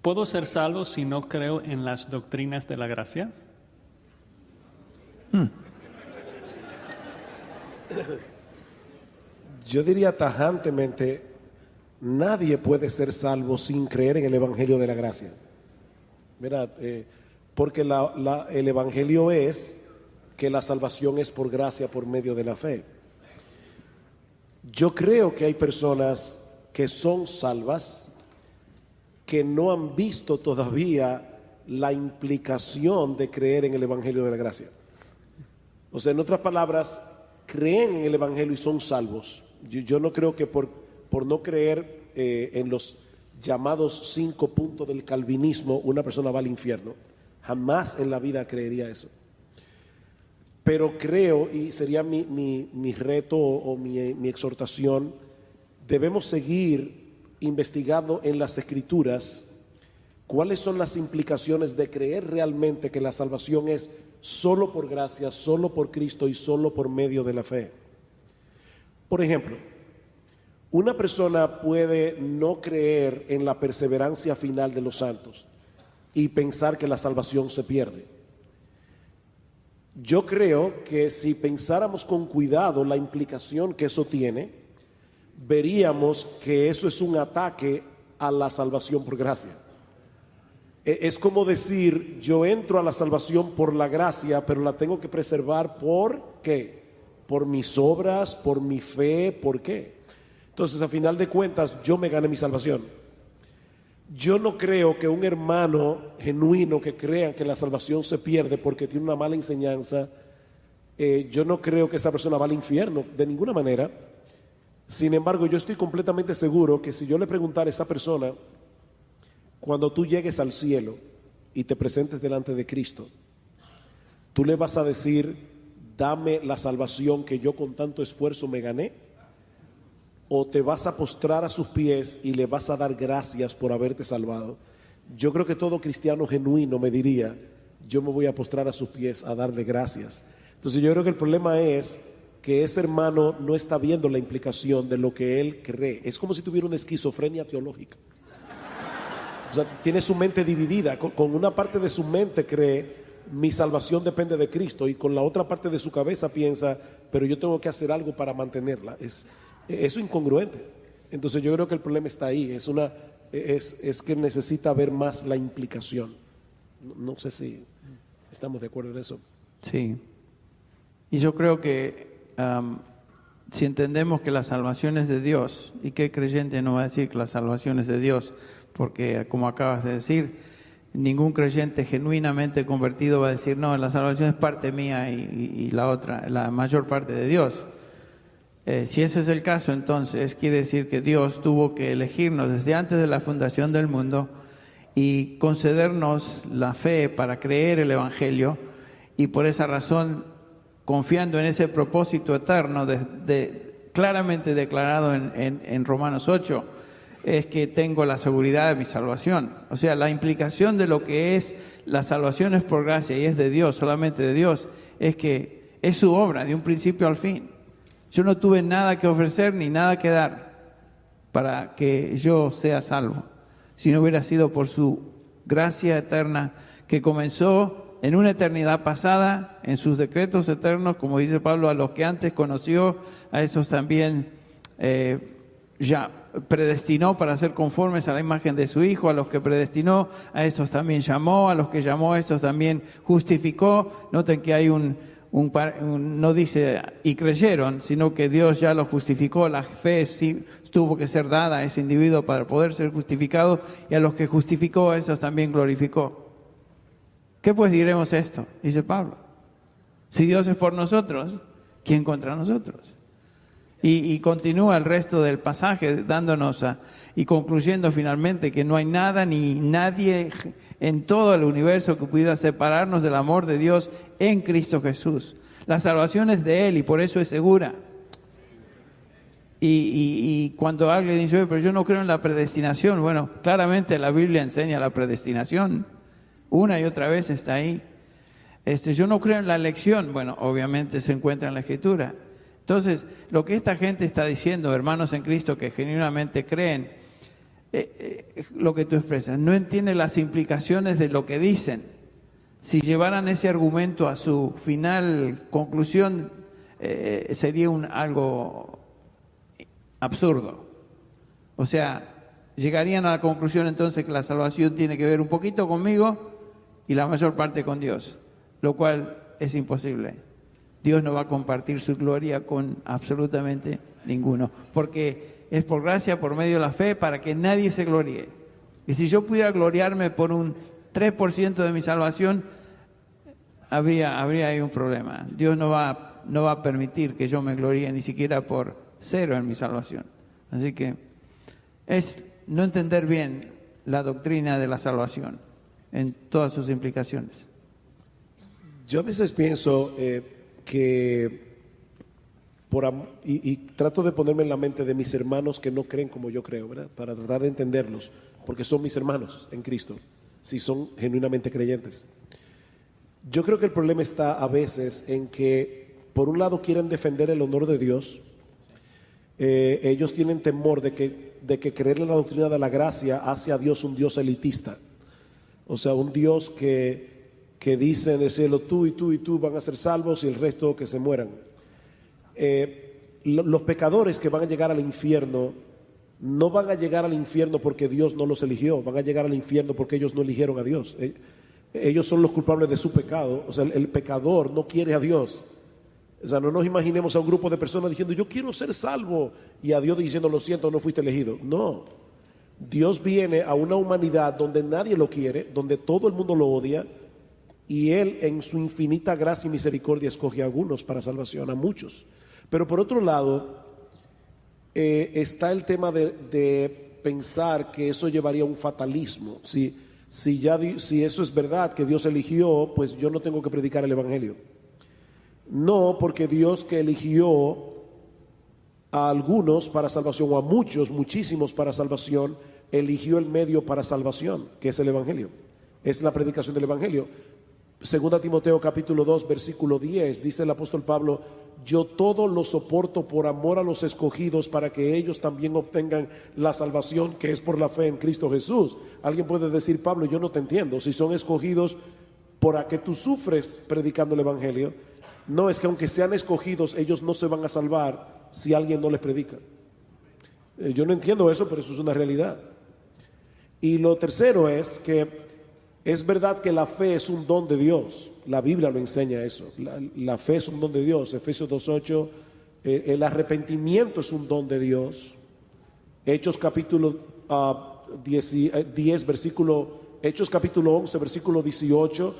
¿Puedo ser salvo si no creo en las doctrinas de la gracia? Yo diría tajantemente, nadie puede ser salvo sin creer en el Evangelio de la gracia. ¿Verdad? Porque el Evangelio es que la salvación es por gracia, por medio de la fe. Yo creo que hay personas que son salvas, que no han visto todavía la implicación de creer en el Evangelio de la gracia. O sea, en otras palabras, creen en el Evangelio y son salvos. Yo no creo que por no creer en los llamados 5 puntos del calvinismo una persona va al infierno. Jamás en la vida creería eso. Pero creo, y sería mi reto o mi exhortación, debemos seguir investigando en las Escrituras cuáles son las implicaciones de creer realmente que la salvación es solo por gracia, solo por Cristo y solo por medio de la fe. Por ejemplo, una persona puede no creer en la perseverancia final de los santos y pensar que la salvación se pierde. Yo creo que si pensáramos con cuidado la implicación que eso tiene, veríamos que eso es un ataque a la salvación por gracia. Es como decir, yo entro a la salvación por la gracia, pero la tengo que preservar ¿por qué? Por mis obras, por mi fe, ¿por qué? Entonces, a final de cuentas, yo me gané mi salvación. Yo no creo que un hermano genuino que crea que la salvación se pierde porque tiene una mala enseñanza, yo no creo que esa persona va al infierno de ninguna manera. Sin embargo, yo estoy completamente seguro que si yo le preguntara a esa persona, cuando tú llegues al cielo y te presentes delante de Cristo, tú le vas a decir, dame la salvación que yo con tanto esfuerzo me gané, o te vas a postrar a sus pies y le vas a dar gracias por haberte salvado. Yo creo que todo cristiano genuino me diría, yo me voy a postrar a sus pies a darle gracias. Entonces yo creo que el problema es que ese hermano no está viendo la implicación de lo que él cree. Es como si tuviera una esquizofrenia teológica. O sea, tiene su mente dividida. Con una parte de su mente cree, mi salvación depende de Cristo, y con la otra parte de su cabeza piensa, pero yo tengo que hacer algo para mantenerla. Es incongruente. Entonces yo creo que el problema está ahí. Es que necesita ver más la implicación. No sé si estamos de acuerdo en eso. Sí. Y yo creo que si entendemos que la salvación es de Dios, ¿y qué creyente no va a decir que la salvación es de Dios? Porque, como acabas de decir, ningún creyente genuinamente convertido va a decir, no, la salvación es parte mía y la otra, la mayor parte de Dios. Si ese es el caso, entonces quiere decir que Dios tuvo que elegirnos desde antes de la fundación del mundo y concedernos la fe para creer el Evangelio, y por esa razón, confiando en ese propósito eterno claramente declarado en Romanos 8, es que tengo la seguridad de mi salvación. O sea, la implicación de lo que es la salvación es por gracia y es de Dios, solamente de Dios, es que es su obra de un principio al fin. Yo no tuve nada que ofrecer ni nada que dar para que yo sea salvo, si no hubiera sido por su gracia eterna que comenzó en una eternidad pasada, en sus decretos eternos, como dice Pablo, a los que antes conoció, a esos también ya predestinó para ser conformes a la imagen de su Hijo. A los que predestinó, a estos también llamó. A los que llamó, a estos también justificó. Noten que hay no dice y creyeron, sino que Dios ya los justificó. La fe sí tuvo que ser dada a ese individuo para poder ser justificado, y a los que justificó, a esos también glorificó. ¿Qué pues diremos esto? Dice Pablo. Si Dios es por nosotros, ¿quién contra nosotros? Y continúa el resto del pasaje dándonos y concluyendo finalmente que no hay nada ni nadie en todo el universo que pudiera separarnos del amor de Dios en Cristo Jesús. La salvación es de Él y por eso es segura. Y cuando alguien dice, pero yo no creo en la predestinación, bueno, claramente la Biblia enseña la predestinación. Una y otra vez está ahí. Yo no creo en la elección, bueno, obviamente se encuentra en la Escritura. Entonces, lo que esta gente está diciendo, hermanos en Cristo que genuinamente creen, lo que tú expresas, no entiende las implicaciones de lo que dicen. Si llevaran ese argumento a su final conclusión, sería algo absurdo. O sea, llegarían a la conclusión entonces que la salvación tiene que ver un poquito conmigo y la mayor parte con Dios, lo cual es imposible. Dios no va a compartir su gloria con absolutamente ninguno, porque es por gracia, por medio de la fe, para que nadie se gloríe. Y si yo pudiera gloriarme por un 3% de mi salvación, habría ahí un problema. Dios no va a permitir que yo me gloríe ni siquiera por 0 en mi salvación. Así que es no entender bien la doctrina de la salvación en todas sus implicaciones. Yo a veces pienso que y trato de ponerme en la mente de mis hermanos que no creen como yo creo, ¿verdad? Para tratar de entenderlos, porque son mis hermanos en Cristo, si son genuinamente creyentes. Yo creo que el problema está a veces en que, por un lado, quieren defender el honor de Dios. Ellos tienen temor de que creerle la doctrina de la gracia hace a Dios un Dios elitista. O sea, un Dios que dice en el cielo, tú y tú y tú van a ser salvos y el resto que se mueran. Los pecadores que van a llegar al infierno no van a llegar al infierno porque Dios no los eligió, van a llegar al infierno porque ellos no eligieron a Dios. Ellos son los culpables de su pecado. O sea, el pecador no quiere a Dios. O sea, no nos imaginemos a un grupo de personas diciendo, yo quiero ser salvo, y a Dios diciendo, lo siento, no fuiste elegido. No, Dios viene a una humanidad donde nadie lo quiere, donde todo el mundo lo odia, y Él en su infinita gracia y misericordia escoge a algunos para salvación, a muchos. Pero por otro lado, está el tema de pensar que eso llevaría a un fatalismo. Si eso es verdad, que Dios eligió, pues yo no tengo que predicar el Evangelio. No, porque Dios que eligió a algunos para salvación, o a muchos, muchísimos para salvación, eligió el medio para salvación, que es el Evangelio, es la predicación del Evangelio. Segunda Timoteo capítulo 2 versículo 10, dice el apóstol Pablo, yo todo lo soporto por amor a los escogidos, para que ellos también obtengan la salvación que es por la fe en Cristo Jesús. Alguien puede decir, Pablo, yo no te entiendo, si son escogidos, ¿por qué tú sufres predicando el Evangelio? No, es que aunque sean escogidos, ellos no se van a salvar si alguien no les predica. Yo no entiendo eso, pero eso es una realidad. Y lo tercero es que es verdad que la fe es un don de Dios. La Biblia lo enseña eso. La fe es un don de Dios. Efesios 2:8, el arrepentimiento es un don de Dios. Hechos capítulo 10 versículo, Hechos capítulo 11 versículo 18,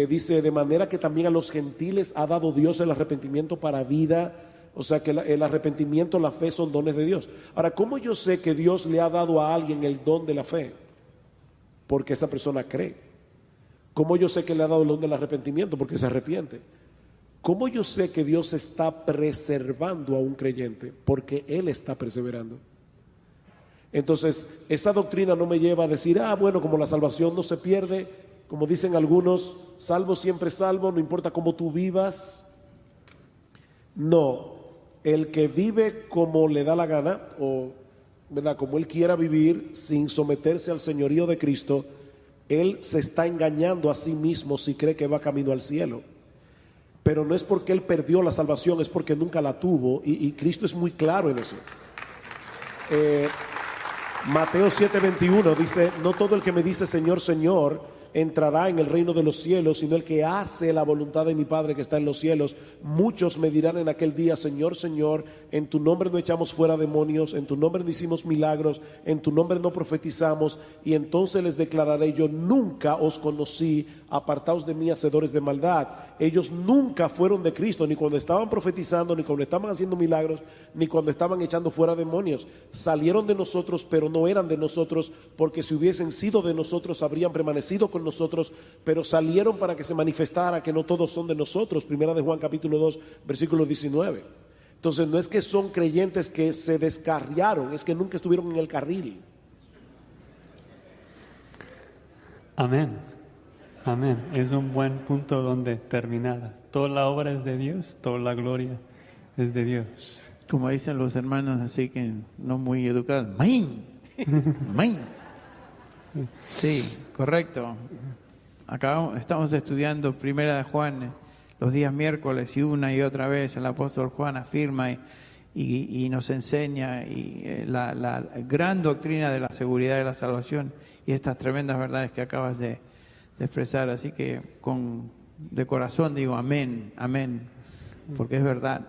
dice, de manera que también a los gentiles ha dado Dios el arrepentimiento para vida. O sea que el arrepentimiento, la fe son dones de Dios. Ahora, ¿cómo yo sé que Dios le ha dado a alguien el don de la fe? Porque esa persona cree. ¿Cómo yo sé que le ha dado el don del arrepentimiento? Porque se arrepiente. ¿Cómo yo sé que Dios está preservando a un creyente? Porque Él está perseverando. Entonces, esa doctrina no me lleva a decir, bueno, como la salvación no se pierde, como dicen algunos, salvo siempre salvo, no importa cómo tú vivas. No, el que vive como le da la gana, o ¿verdad?, como él quiera vivir, sin someterse al señorío de Cristo, él se está engañando a sí mismo si cree que va camino al cielo. Pero no es porque él perdió la salvación, es porque nunca la tuvo, y Cristo es muy claro en eso. Mateo 7:21 dice, no todo el que me dice Señor, Señor entrará en el reino de los cielos, sino el que hace la voluntad de mi Padre que está en los cielos. Muchos me dirán en aquel día, Señor, Señor, en tu nombre no echamos fuera demonios, en tu nombre no hicimos milagros, en tu nombre no profetizamos, y entonces les declararé, yo nunca os conocí, apartaos de mí, hacedores de maldad. Ellos nunca fueron de Cristo, ni cuando estaban profetizando, ni cuando estaban haciendo milagros, ni cuando estaban echando fuera demonios. Salieron de nosotros, pero no eran de nosotros, porque si hubiesen sido de nosotros habrían permanecido con nosotros, pero salieron para que se manifestara que no todos son de nosotros. Primera de Juan capítulo 2 versículo 19. Entonces no es que son creyentes que se descarriaron, es que nunca estuvieron en el carril. Amén. Amén. Es un buen punto donde terminar. Toda la obra es de Dios, toda la gloria es de Dios. Como dicen los hermanos así que no muy educados, ¡maín! Amén. Sí, correcto. Estamos estudiando Primera de Juan los días miércoles, y una y otra vez el apóstol Juan afirma y nos enseña la gran doctrina de la seguridad de la salvación y estas tremendas verdades que acabas de expresar. Así que de corazón digo amén, amén, porque es verdad.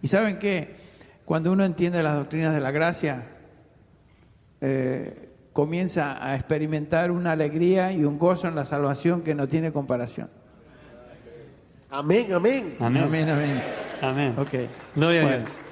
¿Y saben qué? Cuando uno entiende las doctrinas de la gracia, comienza a experimentar una alegría y un gozo en la salvación que no tiene comparación. Amén, amén. Amén. Amén, amén. Amén. Ok. Gloria a Bueno. Dios.